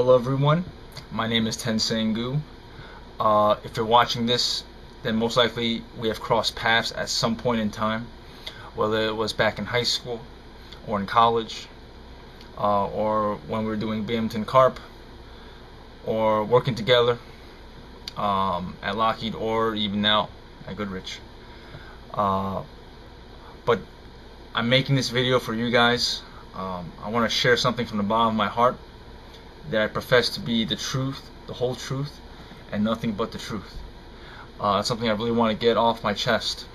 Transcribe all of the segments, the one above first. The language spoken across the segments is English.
Hello everyone, my name is Ten-Seng. If you're watching this, then most likely we have crossed paths at some point in time, whether it was back in high school or in college, or when we were doing badminton carp, or working together at Lockheed, or even now at Goodrich. But I'm making this video for you guys. I want to share something from the bottom of my heart that I profess to be the truth, the whole truth, and nothing but the truth. It's something I really want to get off my chest.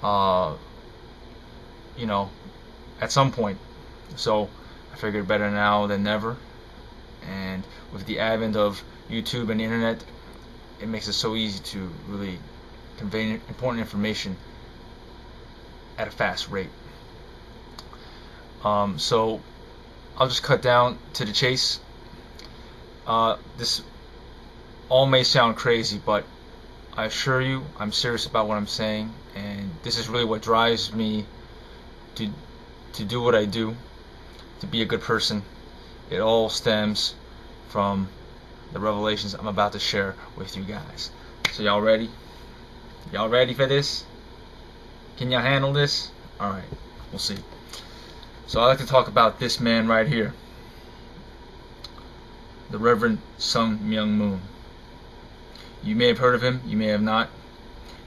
At some point. So I figured better now than never. And with the advent of YouTube and the internet, it makes it so easy to really convey important information at a fast rate. So I'll just cut down to the chase. This all may sound crazy, but I assure you I'm serious about what I'm saying, and this is really what drives me to do what I do, to be a good person. It all stems from the revelations I'm about to share with you guys. So y'all ready? Y'all ready for this? Can y'all handle this? Alright, we'll see. So I'd like to talk about this man right here, the Reverend Sun Myung Moon. You may have heard of him, you may have not.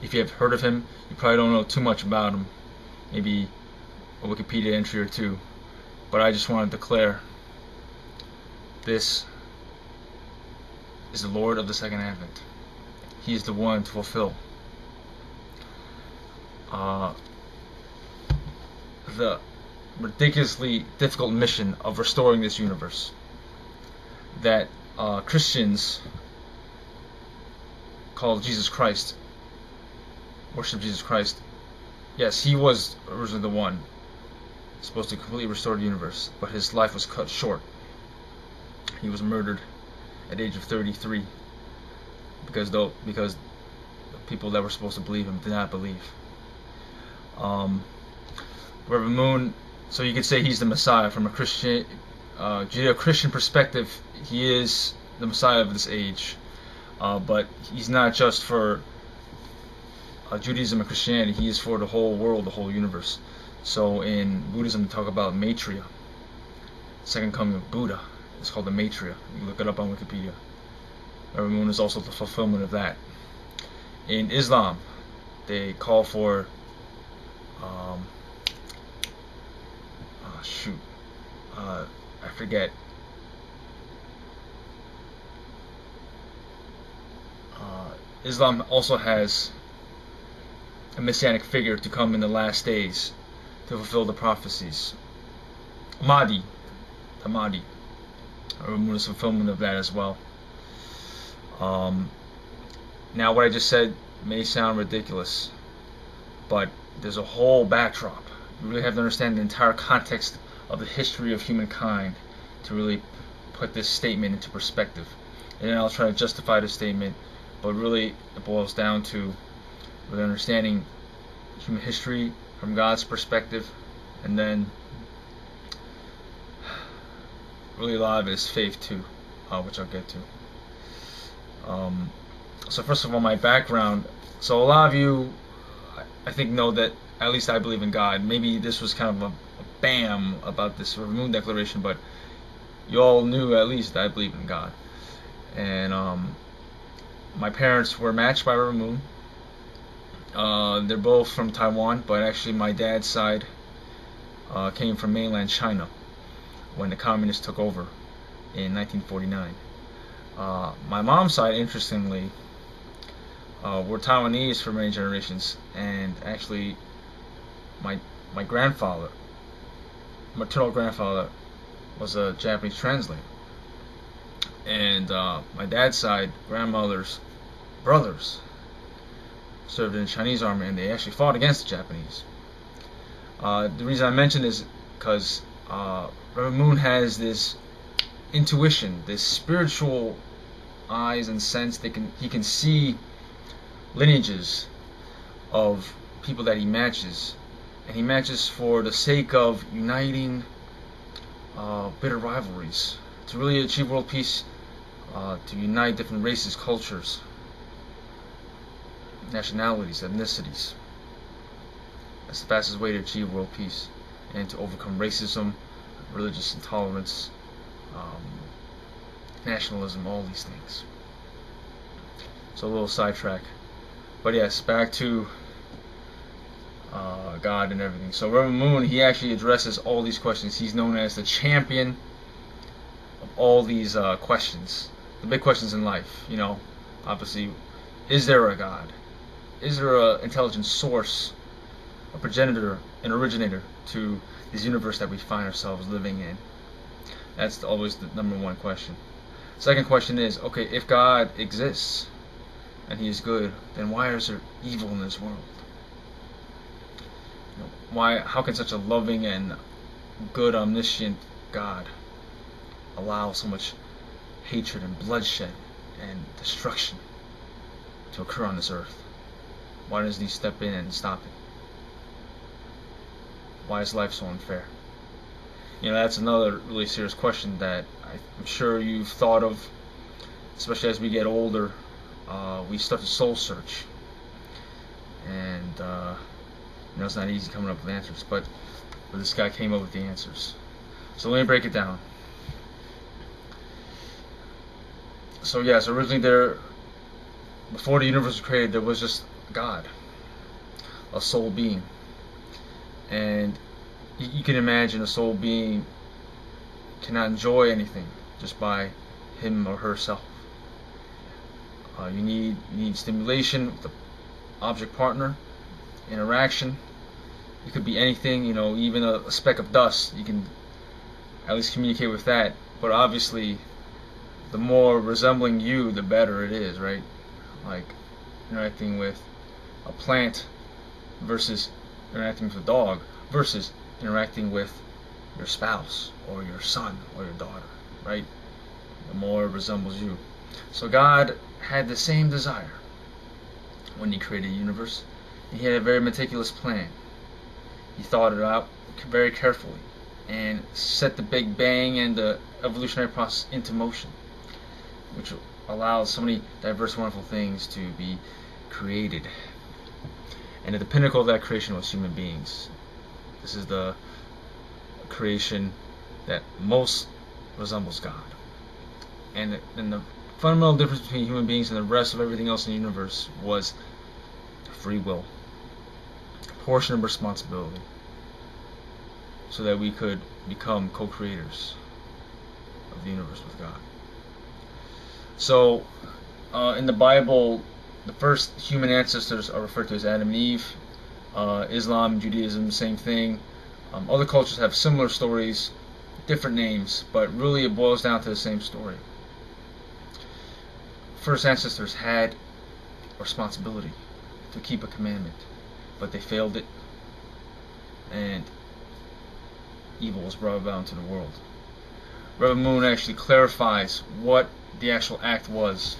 If you have heard of him, you probably don't know too much about him. Maybe a Wikipedia entry or two. But I just want to declare, this is the Lord of the Second Advent. He is the one to fulfill the ridiculously difficult mission of restoring this universe that Christians call Jesus Christ, worship Jesus Christ. Yes, he was originally the one supposed to completely restore the universe, but his life was cut short. He was murdered at the age of 33 because the people that were supposed to believe him did not believe. Reverend Moon, so you could say he's the Messiah from a Christian, Judeo-Christian perspective. He is the Messiah of this age, but he's not just for Judaism and Christianity. He is for the whole world, the whole universe. So in Buddhism, we talk about Maitreya, second coming of Buddha. It's called the Maitreya. You look it up on Wikipedia. Reverend Moon is also the fulfillment of that. In Islam, they call for I forget. Islam also has a messianic figure to come in the last days to fulfill the prophecies. Mahdi, the Mahdi. Reverend Moon is fulfillment of that as well. Now, what I just said may sound ridiculous, but there's a whole backdrop. You really have to understand the entire context of the history of humankind to really put this statement into perspective. And then I'll try to justify the statement, but really it boils down to really understanding human history from God's perspective, and then really a lot of it is faith too, which I'll get to. So first of all, my background. So a lot of you, I think, know that at least I believe in God. Maybe this was kind of a bam about this Reverend Moon declaration, but you all knew at least that I believe in God. And my parents were matched by Reverend Moon. They're both from Taiwan, but actually my dad's side came from mainland China when the communists took over in 1949. My mom's side, interestingly, were Taiwanese for many generations, and actually my grandfather, maternal grandfather, was a Japanese translator, and my dad's side, grandmother's brothers served in the Chinese army, and they actually fought against the Japanese. The reason I mention is because Reverend Moon has this intuition, this spiritual eyes and sense. He can see lineages of people that he matches, and he matches for the sake of uniting bitter rivalries to really achieve world peace, to unite different races, cultures, nationalities, ethnicities. That's the fastest way to achieve world peace and to overcome racism, religious intolerance, nationalism, all these things. So a little sidetrack. But yes, back to God and everything. So Reverend Moon, he actually addresses all these questions. He's known as the champion of all these questions, the big questions in life. You know, obviously, is there a God? Is there an intelligent source, a progenitor, an originator to this universe that we find ourselves living in? That's always the number one question. Second question is, okay, if God exists and He is good, then why is there evil in this world? You know, why? How can such a loving and good, omniscient God allow so much hatred and bloodshed and destruction to occur on this earth? Why doesn't He step in and stop it? Why is life so unfair? You know, that's another really serious question that I'm sure you've thought of, especially as we get older. We start to soul search, and you know, it's not easy coming up with answers, but this guy came up with the answers. So let me break it down. So yes, originally before the universe was created, there was just God, a soul being, and you can imagine a soul being cannot enjoy anything just by him or herself. You need stimulation with the object partner, interaction. It could be anything, you know, even a speck of dust. You can at least communicate with that. But obviously, the more resembling you, the better it is, right? Like interacting with a plant versus interacting with a dog versus interacting with your spouse or your son or your daughter, right? The more it resembles you. So God had the same desire when He created the universe. He had a very meticulous plan. He thought it out very carefully and set the Big Bang and the evolutionary process into motion, which allows so many diverse, wonderful things to be created. And at the pinnacle of that creation was human beings. This is the creation that most resembles God. And the fundamental difference between human beings and the rest of everything else in the universe was free will, a portion of responsibility, so that we could become co-creators of the universe with God. So, in the Bible, the first human ancestors are referred to as Adam and Eve. Islam, Judaism, same thing. Other cultures have similar stories, different names, but really it boils down to the same story. First ancestors had responsibility to keep a commandment, but they failed it, and evil was brought about into the world. Reverend Moon actually clarifies what the actual act was,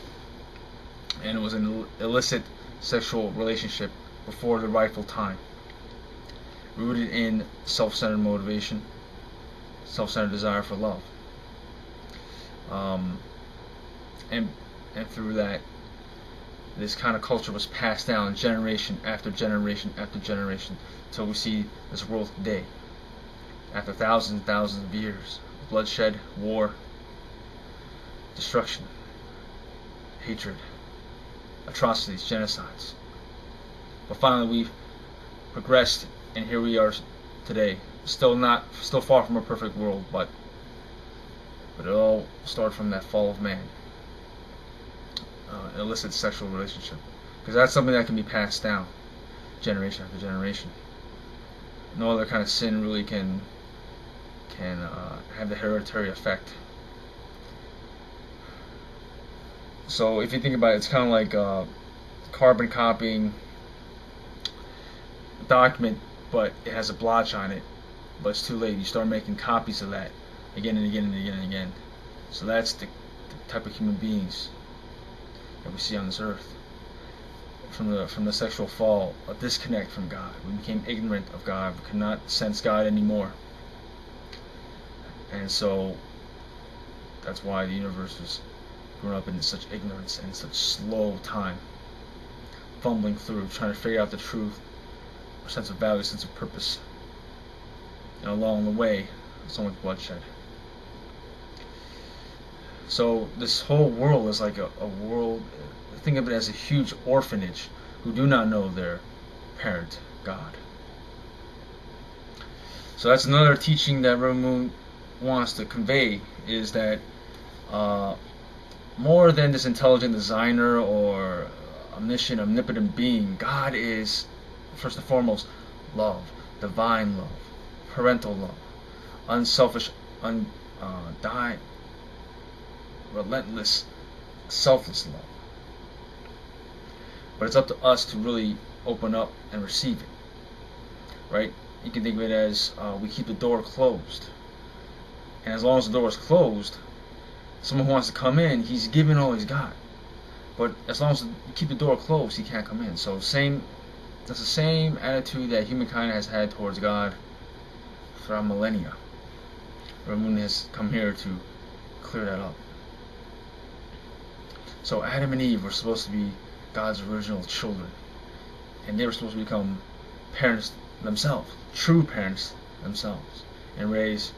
and it was an illicit sexual relationship before the rightful time, rooted in self-centered motivation, self-centered desire for love, and through that, this kind of culture was passed down generation after generation after generation until we see this world today. After thousands and thousands of years, bloodshed, war, destruction, hatred, atrocities, genocides. But finally we've progressed, and here we are today. Still far from a perfect world, but it all started from that fall of man. An illicit sexual relationship, because that's something that can be passed down generation after generation. No other kind of sin really can have the hereditary effect. So if you think about it, it's kind of like carbon copying a document, but it has a blotch on it, but it's too late. You start making copies of that again and again and again and again. So that's the type of human beings that we see on this earth. From the sexual fall, a disconnect from God. We became ignorant of God. We could not sense God anymore. And so That's why the universe was grown up in such ignorance and such slow time, fumbling through, trying to figure out the truth, a sense of value, a sense of purpose. And along the way, so much bloodshed. So this whole world is like a world, think of it as a huge orphanage who do not know their parent, God. So that's another teaching that Reverend Moon wants to convey, is that more than this intelligent designer or omniscient, omnipotent being, God is, first and foremost, love, divine love, parental love, unselfish, relentless, selfless love. But it's up to us to really open up and receive it, right? You can think of it as we keep the door closed, and as long as the door is closed, someone who wants to come in, he's given all he's got. But as long as you keep the door closed, he can't come in. So that's the same attitude that humankind has had towards God throughout millennia. Ramon has come here to clear that up. So Adam and Eve were supposed to be God's original children, and they were supposed to become parents themselves, true parents themselves, and raise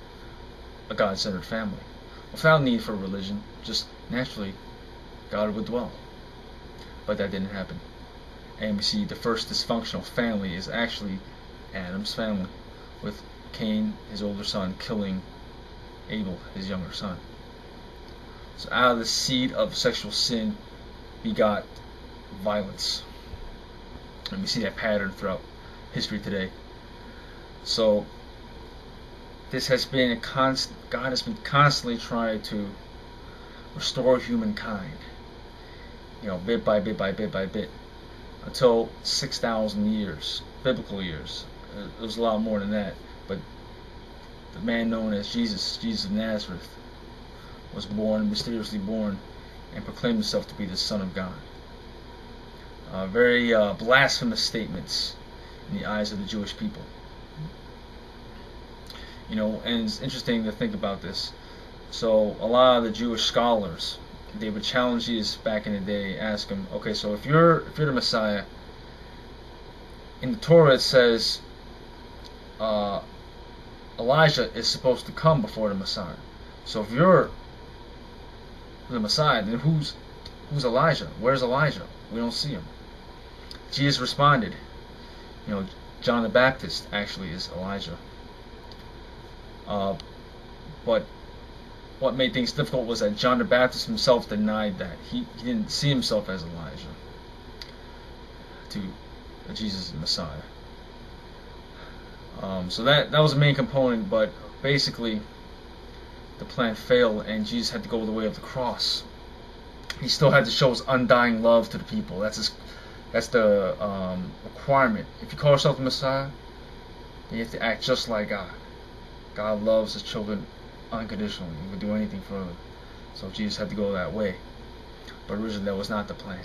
a God-centered family without need for religion. Just naturally, God would dwell. But that didn't happen. And we see the first dysfunctional family is actually Adam's family, with Cain, his older son, killing Abel, his younger son. So out of the seed of sexual sin begot violence. And we see that pattern throughout history today. So this has been God has been constantly trying to restore humankind, bit by bit by bit by bit, until 6,000 years, biblical years. It was a lot more than that, but the man known as Jesus of Nazareth, was mysteriously born, and proclaimed himself to be the Son of God. Very blasphemous statements in the eyes of the Jewish people. And it's interesting to think about this. So a lot of the Jewish scholars, they would challenge Jesus back in the day, ask him, okay, so if you're the Messiah, in the Torah it says Elijah is supposed to come before the Messiah. So if you're the Messiah, then who's Elijah? Where's Elijah? We don't see him. Jesus responded, John the Baptist actually is Elijah. But what made things difficult was that John the Baptist himself denied that. He didn't see himself as Elijah to Jesus the Messiah. So that was the main component, but basically the plan failed and Jesus had to go the way of the cross. He still had to show his undying love to the people. That's the requirement. If you call yourself the Messiah, then you have to act just like God. God loves his children unconditionally. He would do anything for them. So Jesus had to go that way. But originally that was not the plan.